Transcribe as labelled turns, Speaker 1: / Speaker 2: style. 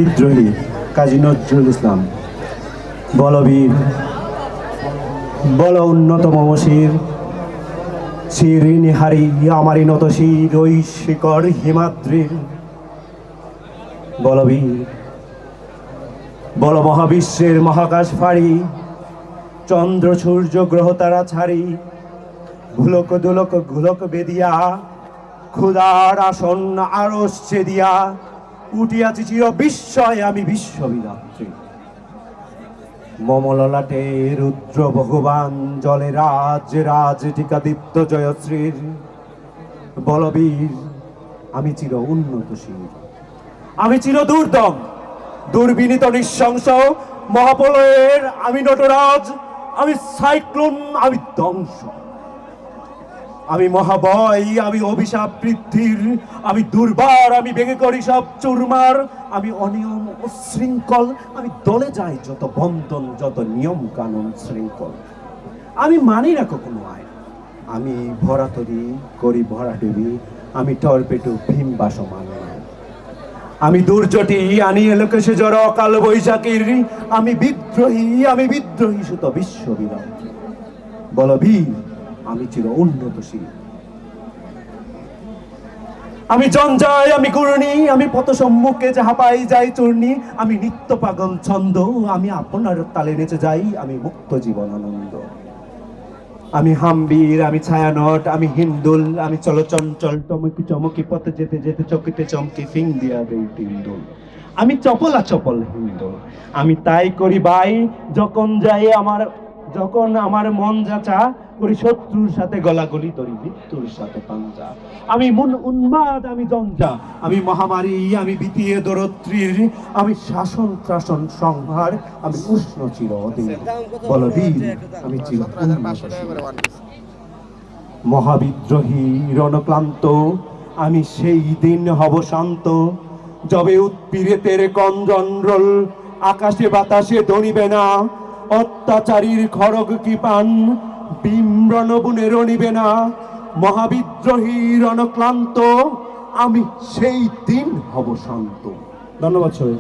Speaker 1: বিদ্রোহী কাজী নজরুল ইসলাম। বলবীর বল উন্নত মমশির, শিরিনি হারি আমারই নত শির ওই শিকর হিমাদ্রির। বলবীর বল মহাবিশ্বের মহাকাশ ফাড়ি, চন্দ্র সূর্য গ্রহ তারা ছাড়ি, ঘুলক দুলক ঘুলক বেদিয়া, ক্ষুধার আসন আরস ছেদিয়া, উঠিয়াছি চির বিস্ময় আমি বিশ্ববিধাত্রী। মমললাটে রুদ্র ভগবান, জলে রাজ রাজ টিকা দীপ্ত জয়শ্রীর। বলবীর আমি চির উন্নতশীল, আমি চির দুর্দম দুর্বিনীত নৃশংস মহাপ্রলয়ের আমি নটরাজ, আমি সাইক্লোন, আমি ধ্বংস, আমি মহাবয়, আমি অভিশাপ বৃদ্ধির, আমি দুর্বার, আমি ভেঙে করি সব চুরমার, আমি অনিয়ম উশৃঙ্খল, আমি দলে যাই যত বন্ধন যত নিয়ম কানুন শৃঙ্খল। আমি মানি না কখনো আইন, আমি ভরাতরি করি ভরাডুবি, আমি টর্পেটো ভীম বাসমান। আমি দুর্জটি আনি এলোকেশে জড় অকাল বৈশাখীর, আমি বিদ্রোহী সুত বিশ্ববিধাত্রী। বলবীর আমি চির উন্নতশীল, আমি জঞ্জাই, আমি ঘূর্ণি, আমি পথ সম্মুখে যাহা পাই যাই চূর্ণি, আমি নিত্য পাগল ছন্দ, আমি আপনার তালে নেচে যাই, আমি মুক্ত জীবন আনন্দ। আমি হাম্বির, আমি ছায়ানট, আমি হিন্দুল, আমি চলচঞ্চল টমকি চমকি পথে যেতে যেতে চকিতে চমকি ফিং দিয়া দেই টিন্দুল। আমি চপলা চপল হিন্দুল, আমি তাই করি বাই যখন আমার মন যাচা করি, শত্রুর সাথে গলাগলি ধরি মৃত্যুর সাথে পাঞ্জা। আমি মন উন্মাদ, আমি জঞ্জা, আমি মহামারী, আমি বিতিয়ে দরত্রীর, আমি শাসন ত্রাসন সংহার, আমি উষ্ণ চির অধীর। বলবীর আমি চির মহাবিদ্রোহী রণক্লান্ত, আমি সেই দিন হব শান্ত, যবে উৎপীড়িতের কঞ্জনরোল আকাশে বাতাসে দনিবে না, অত্যাচারীর খড়গ কৃপান বিম্রণবুনে রণিবে না। মহাবিদ্রোহী রণক্লান্ত, আমি সেই দিন হব শান্ত। ধন্যবাদ সবাই।